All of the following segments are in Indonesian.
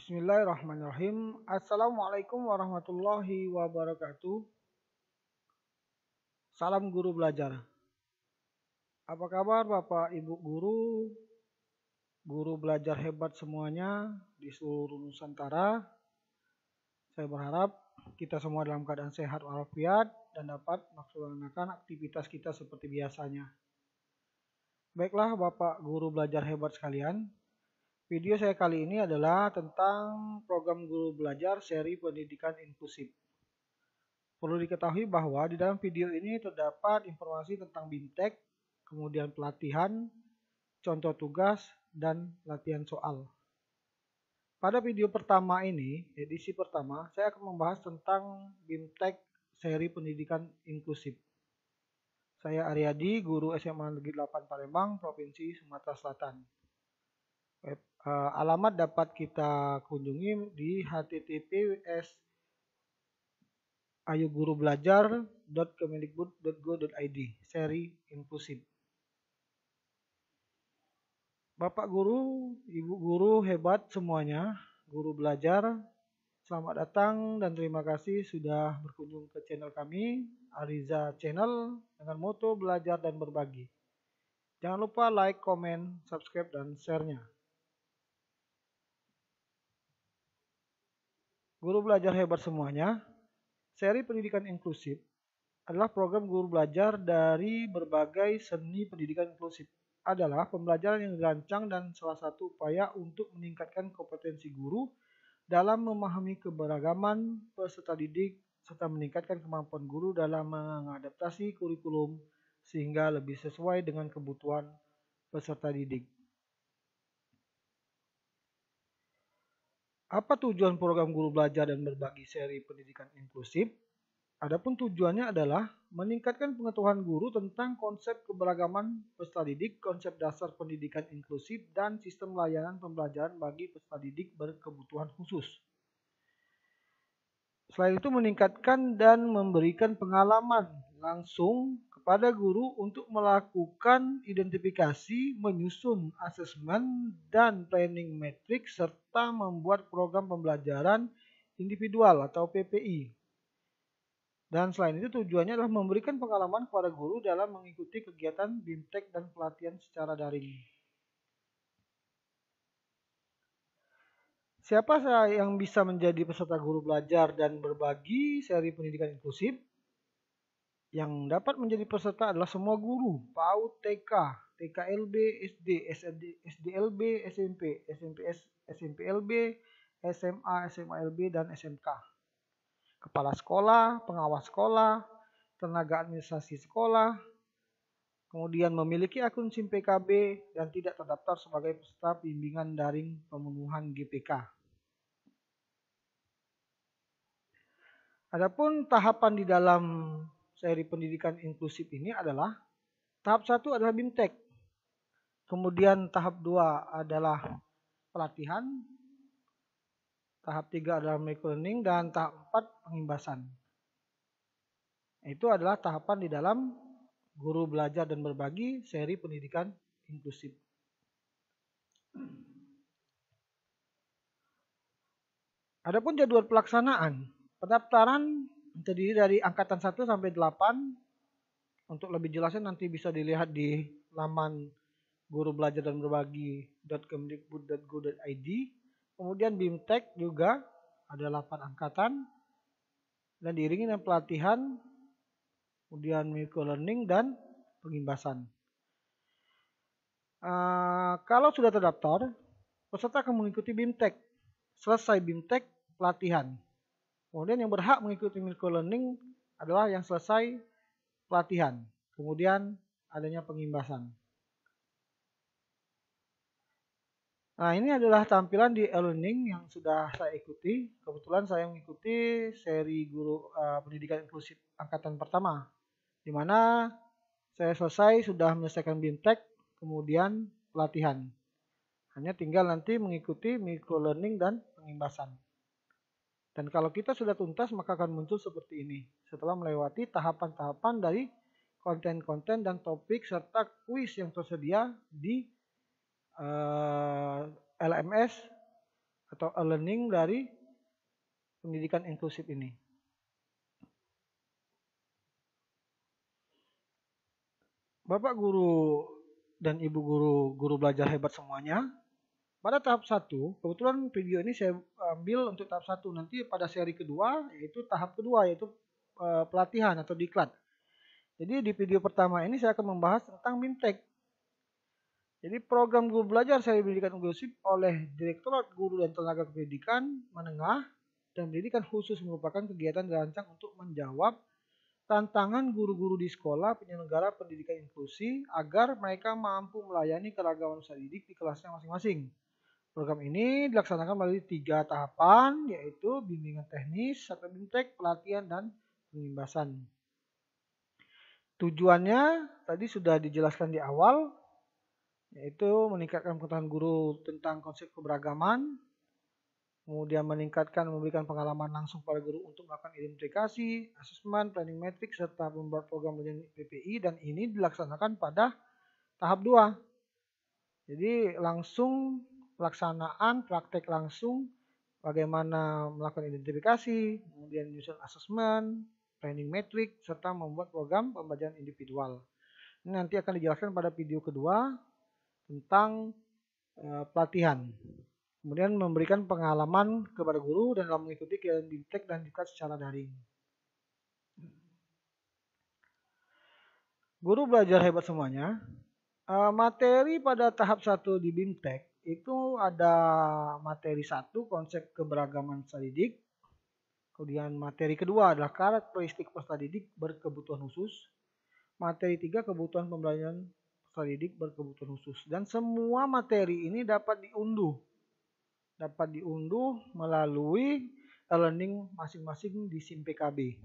Bismillahirrahmanirrahim. Assalamualaikum warahmatullahi wabarakatuh. Salam guru belajar. Apa kabar Bapak Ibu guru belajar hebat semuanya di seluruh Nusantara? Saya berharap kita semua dalam keadaan sehat walafiat dan dapat melaksanakan aktivitas kita seperti biasanya. Baiklah Bapak guru belajar hebat sekalian. Video saya kali ini adalah tentang program guru belajar seri pendidikan inklusif. Perlu diketahui bahwa di dalam video ini terdapat informasi tentang BIMTEK, kemudian pelatihan, contoh tugas, dan latihan soal. Pada video pertama ini, edisi pertama, saya akan membahas tentang BIMTEK seri pendidikan inklusif. Saya Aryadi, guru SMA Negeri 8 Palembang, Provinsi Sumatera Selatan. Alamat dapat kita kunjungi di https ayogurubelajar.kemendikbud.go.id seri inklusif. Bapak guru, ibu guru hebat semuanya, guru belajar, selamat datang dan terima kasih sudah berkunjung ke channel kami, Ariza Channel, dengan moto belajar dan berbagi. Jangan lupa like, komen, subscribe, dan share-nya. Guru belajar hebat semuanya, seri pendidikan inklusif adalah program guru belajar dari berbagai seni pendidikan inklusif. Adalah pembelajaran yang dirancang dan salah satu upaya untuk meningkatkan kompetensi guru dalam memahami keberagaman peserta didik serta meningkatkan kemampuan guru dalam mengadaptasi kurikulum sehingga lebih sesuai dengan kebutuhan peserta didik. Apa tujuan program guru belajar dan berbagi seri pendidikan inklusif? Adapun tujuannya adalah meningkatkan pengetahuan guru tentang konsep keberagaman peserta didik, konsep dasar pendidikan inklusif, dan sistem layanan pembelajaran bagi peserta didik berkebutuhan khusus. Selain itu meningkatkan dan memberikan pengalaman langsung kepada guru untuk melakukan identifikasi, menyusun asesmen dan planning matrix, serta membuat program pembelajaran individual atau PPI. Dan selain itu tujuannya adalah memberikan pengalaman kepada guru dalam mengikuti kegiatan BIMTEK dan pelatihan secara daring. Siapa yang bisa menjadi peserta guru belajar dan berbagi seri pendidikan inklusif? Yang dapat menjadi peserta adalah semua guru, PAUD, TK, TKLB, SD, SDLB, SMP, SMPLB, SMA, SMALB, dan SMK. Kepala sekolah, pengawas sekolah, tenaga administrasi sekolah, kemudian memiliki akun SIM PKB dan tidak terdaftar sebagai peserta bimbingan daring pemenuhan GPK. Adapun tahapan di dalam seri pendidikan inklusif ini adalah tahap 1 adalah BIMTEK, kemudian tahap 2 adalah pelatihan, tahap 3 adalah microlearning, dan tahap 4 pengimbasan. Itu adalah tahapan di dalam guru belajar dan berbagi seri pendidikan inklusif. Adapun jadwal pelaksanaan, pendaftaran terdiri dari angkatan 1 sampai 8. Untuk lebih jelasnya nanti bisa dilihat di laman guru belajar dan berbagi.kemendikbud.go.id. Kemudian BIMTEK juga ada 8 angkatan dan diiringi dengan pelatihan, kemudian microlearning dan pengimbasan. Kalau sudah terdaftar, peserta akan mengikuti BIMTEK. Selesai BIMTEK, pelatihan. Kemudian yang berhak mengikuti microlearning adalah yang selesai pelatihan. Kemudian adanya pengimbasan. Nah, ini adalah tampilan di e-learning yang sudah saya ikuti. Kebetulan saya mengikuti seri guru pendidikan inklusif angkatan pertama, di mana saya sudah menyelesaikan BIMTEK, kemudian pelatihan. Hanya tinggal nanti mengikuti microlearning dan pengimbasan. Dan kalau kita sudah tuntas, maka akan muncul seperti ini. Setelah melewati tahapan-tahapan dari konten-konten dan topik serta kuis yang tersedia di LMS atau e-learning dari pendidikan inklusif ini. Bapak guru dan ibu guru belajar hebat semuanya. Pada tahap 1, kebetulan video ini saya ambil untuk tahap 1. Nanti pada seri kedua, yaitu tahap kedua, yaitu pelatihan atau diklat. Jadi di video pertama ini saya akan membahas tentang BIMTEK. Jadi program guru belajar seri pendidikan inklusif oleh Direktorat Guru dan Tenaga Pendidikan Menengah dan Pendidikan Khusus merupakan kegiatan dirancang untuk menjawab tantangan guru-guru di sekolah penyelenggara pendidikan inklusi agar mereka mampu melayani keragaman usaha didik di kelasnya masing-masing. Program ini dilaksanakan melalui 3 tahapan, yaitu bimbingan teknis atau BIMTEK, pelatihan, dan pengimbasan. Tujuannya tadi sudah dijelaskan di awal, yaitu meningkatkan pengetahuan guru tentang konsep keberagaman, kemudian memberikan pengalaman langsung pada guru untuk melakukan identifikasi, asesmen, planning matrix, serta membuat program PPI, dan ini dilaksanakan pada tahap 2. Jadi langsung pelaksanaan praktek langsung bagaimana melakukan identifikasi, kemudian menyusun asesmen, planning matrix, serta membuat program pembelajaran individual. Ini nanti akan dijelaskan pada video kedua tentang pelatihan. Kemudian memberikan pengalaman kepada guru dan dalam mengikuti kegiatan BIMTEK dan diklat secara daring. Guru belajar hebat semuanya. Materi pada tahap 1 di BIMTEK itu ada materi 1 konsep keberagaman peserta didik. Kemudian materi kedua adalah karakteristik peserta didik berkebutuhan khusus. Materi 3 kebutuhan pembelajaran peserta didik berkebutuhan khusus. Dan semua materi ini dapat diunduh melalui e-learning masing-masing di SIM PKB.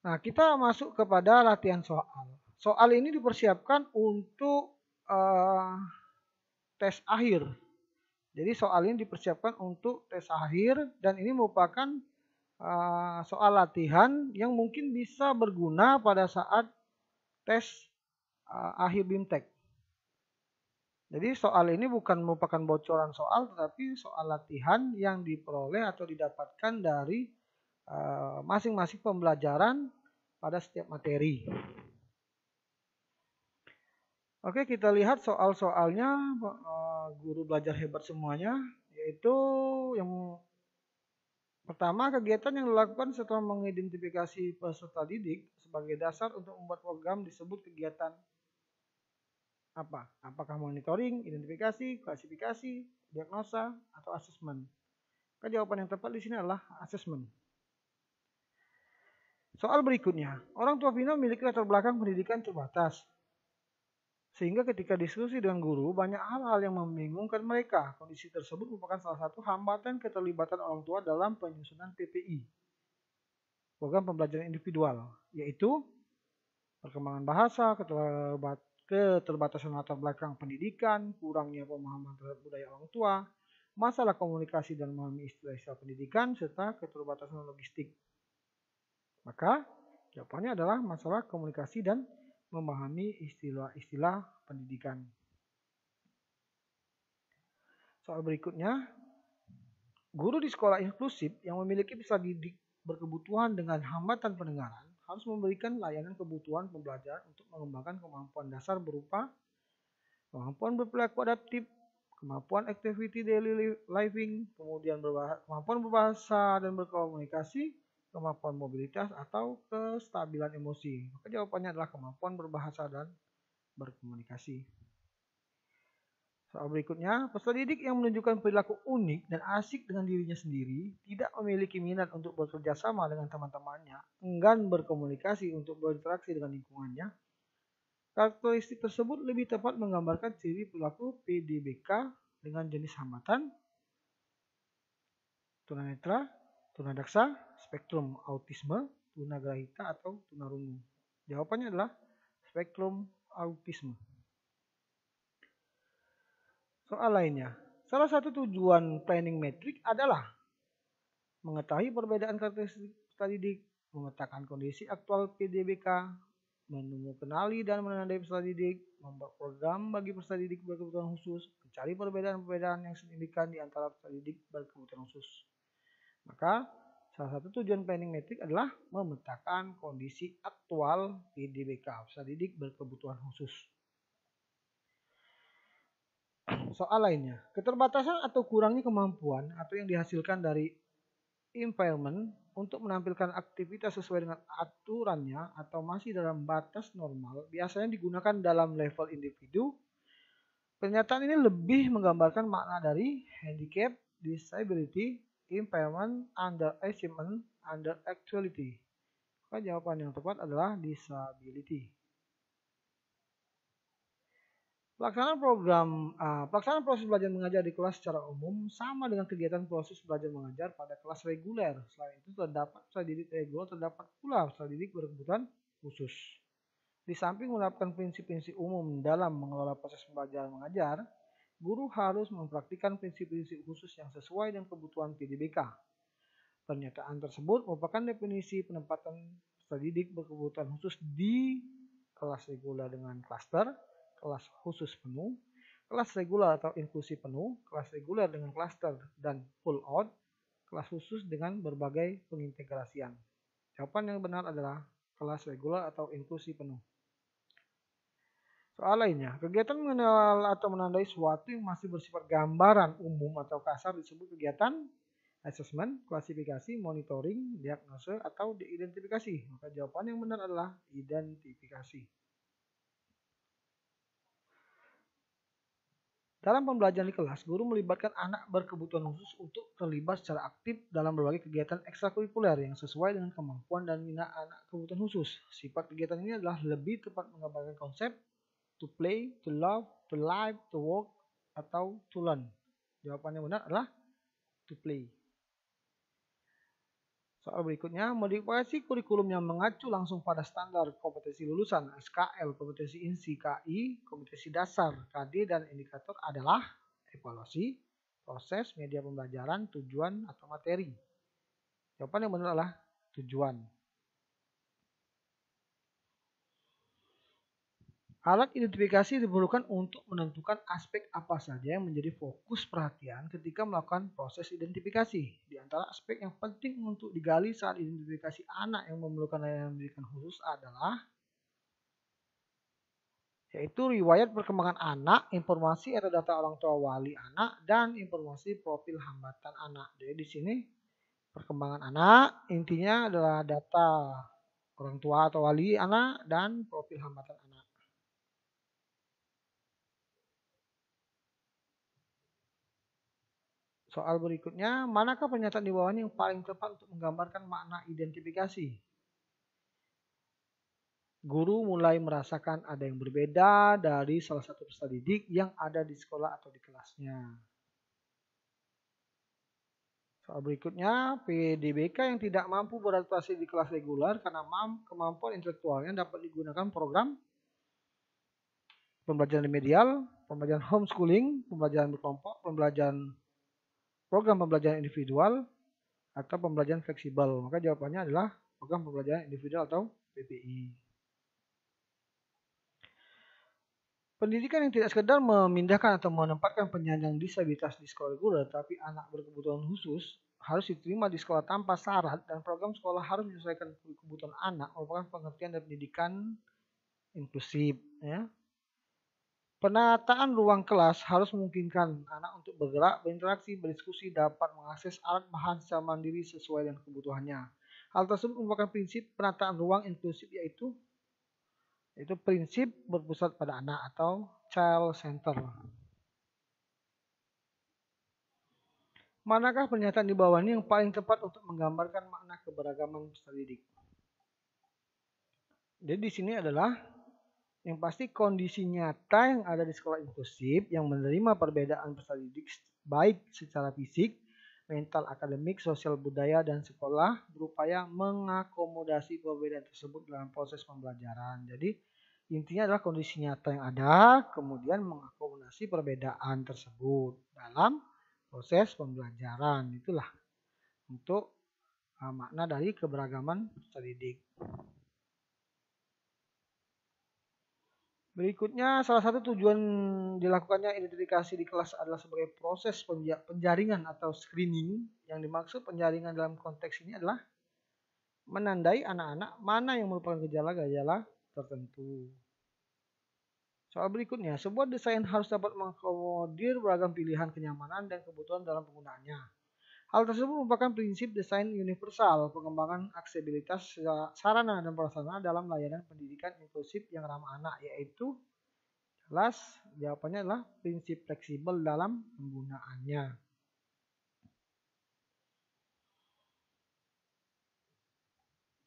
Nah, kita masuk kepada latihan soal. Soal ini dipersiapkan untuk tes akhir. Jadi soal ini dipersiapkan untuk tes akhir dan ini merupakan soal latihan yang mungkin bisa berguna pada saat tes akhir BIMTEK. Jadi soal ini bukan merupakan bocoran soal, tetapi soal latihan yang diperoleh atau didapatkan dari masing-masing pembelajaran pada setiap materi. Oke, kita lihat soal-soalnya guru belajar hebat semuanya, yaitu yang pertama, kegiatan yang dilakukan setelah mengidentifikasi peserta didik sebagai dasar untuk membuat program disebut kegiatan apa? Apakah monitoring, identifikasi, klasifikasi, diagnosa, atau asesmen? Jawaban yang tepat di sini adalah asesmen. Soal berikutnya, orang tua Vina memiliki latar belakang pendidikan terbatas. Sehingga ketika diskusi dengan guru, banyak hal-hal yang membingungkan mereka. Kondisi tersebut merupakan salah satu hambatan keterlibatan orang tua dalam penyusunan PPI, program pembelajaran individual, yaitu perkembangan bahasa, keterbatasan latar belakang pendidikan, kurangnya pemahaman terhadap budaya orang tua, masalah komunikasi dan memahami istilah-istilah pendidikan, serta keterbatasan logistik. Maka jawabannya adalah masalah komunikasi dan memahami istilah-istilah pendidikan. Soal berikutnya, guru di sekolah inklusif yang memiliki peserta didik berkebutuhan dengan hambatan pendengaran harus memberikan layanan kebutuhan pembelajaran untuk mengembangkan kemampuan dasar berupa kemampuan berperilaku adaptif, kemampuan activity daily living, kemudian kemampuan berbahasa dan berkomunikasi, kemampuan mobilitas atau kestabilan emosi. Maka jawabannya adalah kemampuan berbahasa dan berkomunikasi. Soal berikutnya, peserta didik yang menunjukkan perilaku unik dan asik dengan dirinya sendiri, tidak memiliki minat untuk bekerja sama dengan teman-temannya, enggan berkomunikasi untuk berinteraksi dengan lingkungannya. Karakteristik tersebut lebih tepat menggambarkan ciri perilaku PDBK dengan jenis hambatan, tunanetra, tunadaksa, spektrum autisme, tunagrahita atau tunarungu. Jawabannya adalah spektrum autisme. Soal lainnya, salah satu tujuan planning matrix adalah mengetahui perbedaan karakteristik peserta didik, memetakan kondisi aktual PDBK, mengenali dan menandai peserta didik, membuat program bagi peserta didik berkebutuhan khusus, mencari perbedaan-perbedaan yang signifikan di antara peserta didik berkebutuhan khusus. Maka salah satu tujuan planning metrik adalah memetakan kondisi aktual PDBK, peserta didik berkebutuhan khusus. Soal lainnya, keterbatasan atau kurangnya kemampuan atau yang dihasilkan dari impairment untuk menampilkan aktivitas sesuai dengan aturannya atau masih dalam batas normal biasanya digunakan dalam level individu. Pernyataan ini lebih menggambarkan makna dari handicap, disability, impairment, underachievement, underactuality. Maka jawaban yang tepat adalah disability. Pelaksanaan proses belajar mengajar di kelas secara umum sama dengan kegiatan proses belajar mengajar pada kelas reguler. Selain itu terdapat peserta didik reguler, terdapat pula peserta didik berkebutuhan khusus. Di samping menerapkan prinsip-prinsip umum dalam mengelola proses pembelajaran mengajar, guru harus mempraktikkan prinsip-prinsip khusus yang sesuai dengan kebutuhan PDBK. Pernyataan tersebut merupakan definisi penempatan peserta didik berkebutuhan khusus di kelas reguler dengan klaster, kelas khusus penuh, kelas reguler atau inklusi penuh, kelas reguler dengan klaster dan full out, kelas khusus dengan berbagai pengintegrasian. Jawaban yang benar adalah kelas reguler atau inklusi penuh. Soal lainnya, kegiatan mengenal atau menandai sesuatu yang masih bersifat gambaran umum atau kasar disebut kegiatan assessment, klasifikasi, monitoring, diagnose, atau identifikasi. Maka jawaban yang benar adalah identifikasi. Dalam pembelajaran di kelas, guru melibatkan anak berkebutuhan khusus untuk terlibat secara aktif dalam berbagai kegiatan ekstrakurikuler yang sesuai dengan kemampuan dan minat anak kebutuhan khusus. Sifat kegiatan ini adalah lebih tepat menggambarkan konsep to play, to love, to live, to work, atau to learn. Jawaban yang benar adalah to play. Soal berikutnya, modifikasi kurikulum yang mengacu langsung pada standar kompetensi lulusan SKL, kompetensi INSI, KI, kompetensi dasar, KD, dan indikator adalah evaluasi, proses, media pembelajaran, tujuan, atau materi. Jawaban yang benar adalah tujuan. Alat identifikasi diperlukan untuk menentukan aspek apa saja yang menjadi fokus perhatian ketika melakukan proses identifikasi. Di antara aspek yang penting untuk digali saat identifikasi anak yang memerlukan layanan pendidikan khusus adalah yaitu riwayat perkembangan anak, informasi atau data orang tua wali anak, dan informasi profil hambatan anak. Jadi di sini perkembangan anak intinya adalah data orang tua atau wali anak dan profil hambatan anak. Soal berikutnya, manakah pernyataan di bawah ini yang paling tepat untuk menggambarkan makna identifikasi? Guru mulai merasakan ada yang berbeda dari salah satu peserta didik yang ada di sekolah atau di kelasnya. Soal berikutnya, PDBK yang tidak mampu beradaptasi di kelas reguler karena kemampuan intelektualnya dapat digunakan program pembelajaran remedial, pembelajaran homeschooling, pembelajaran berkelompok, program pembelajaran individual, atau pembelajaran fleksibel. Maka jawabannya adalah program pembelajaran individual atau PPI. Pendidikan yang tidak sekedar memindahkan atau menempatkan penyandang disabilitas di sekolah reguler, tapi anak berkebutuhan khusus harus diterima di sekolah tanpa syarat dan program sekolah harus menyesuaikan kebutuhan anak merupakan pengertian dari pendidikan inklusif. Ya. Penataan ruang kelas harus memungkinkan anak untuk bergerak, berinteraksi, berdiskusi, dapat mengakses alat bahan secara mandiri sesuai dengan kebutuhannya. Hal tersebut merupakan prinsip penataan ruang inklusif yaitu prinsip berpusat pada anak atau child center. Manakah pernyataan di bawah ini yang paling tepat untuk menggambarkan makna keberagaman peserta didik? Jadi di sini adalah yang pasti kondisi nyata yang ada di sekolah inklusif yang menerima perbedaan peserta didik baik secara fisik, mental, akademik, sosial, budaya, dan sekolah berupaya mengakomodasi perbedaan tersebut dalam proses pembelajaran. Jadi intinya adalah kondisi nyata yang ada, kemudian mengakomodasi perbedaan tersebut dalam proses pembelajaran. Itulah untuk makna dari keberagaman peserta didik. Berikutnya, salah satu tujuan dilakukannya identifikasi di kelas adalah sebagai proses penjaringan atau screening. Yang dimaksud penjaringan dalam konteks ini adalah menandai anak-anak mana yang merupakan gejala-gejala tertentu. Soal berikutnya, sebuah desain harus dapat mengakomodir beragam pilihan kenyamanan dan kebutuhan dalam penggunaannya. Hal tersebut merupakan prinsip desain universal, pengembangan aksesibilitas sarana dan prasarana dalam layanan pendidikan inklusif yang ramah anak, yaitu jelas jawabannya adalah prinsip fleksibel dalam penggunaannya.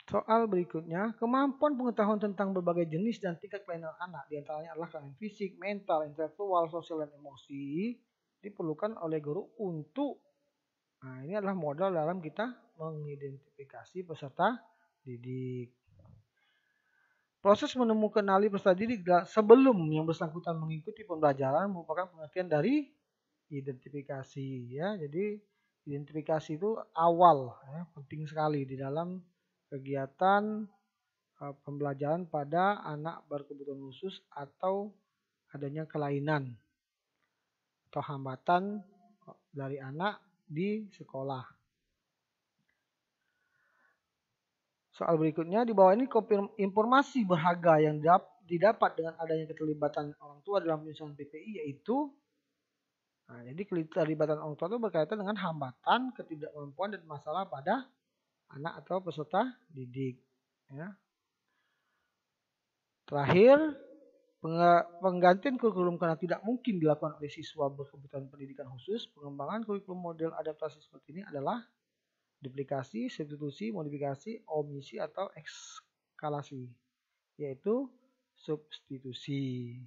Soal berikutnya, kemampuan pengetahuan tentang berbagai jenis dan tingkat kelainan anak, diantaranya adalah kelainan fisik, mental, intelektual, sosial, dan emosi, diperlukan oleh guru untuk, nah ini adalah modal dalam kita mengidentifikasi peserta didik. Proses menemukan ahli peserta didik sebelum yang bersangkutan mengikuti pembelajaran merupakan pengertian dari identifikasi, ya. Jadi identifikasi itu awal, ya, penting sekali di dalam kegiatan pembelajaran pada anak berkebutuhan khusus atau adanya kelainan atau hambatan dari anak di sekolah. Soal berikutnya, di bawah ini informasi berharga yang didapat dengan adanya keterlibatan orang tua dalam penyusunan PPI, yaitu, nah, jadi keterlibatan orang tua itu berkaitan dengan hambatan, ketidakmampuan, dan masalah pada anak atau peserta didik. Ya. Terakhir, penggantian kurikulum karena tidak mungkin dilakukan oleh siswa berkebutuhan pendidikan khusus. Pengembangan kurikulum model adaptasi seperti ini adalah duplikasi, substitusi, modifikasi, omisi, atau ekskalasi, yaitu substitusi.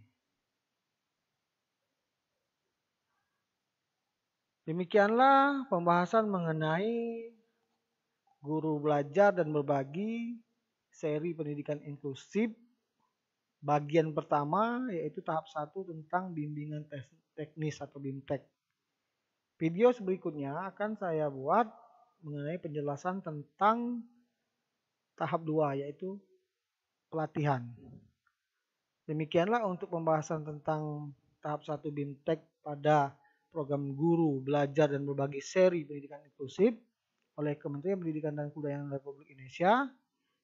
Demikianlah pembahasan mengenai guru belajar dan berbagi seri pendidikan inklusif bagian pertama, yaitu tahap 1 tentang bimbingan teknis atau BIMTEK. Video berikutnya akan saya buat mengenai penjelasan tentang tahap 2, yaitu pelatihan. Demikianlah untuk pembahasan tentang tahap 1 BIMTEK pada program guru belajar dan berbagi seri pendidikan inklusif oleh Kementerian Pendidikan dan Kebudayaan Republik Indonesia.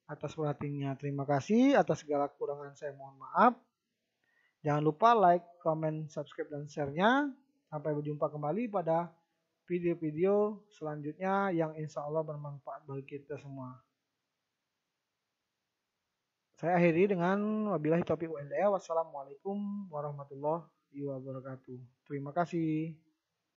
Atas perhatiannya terima kasih, atas segala kekurangan saya mohon maaf. Jangan lupa like, comment, subscribe, dan share-nya. Sampai berjumpa kembali pada video-video selanjutnya yang insya Allah bermanfaat bagi kita semua. Saya akhiri dengan wabillahi taufiq wal hidayah. Wassalamualaikum warahmatullahi wabarakatuh. Terima kasih.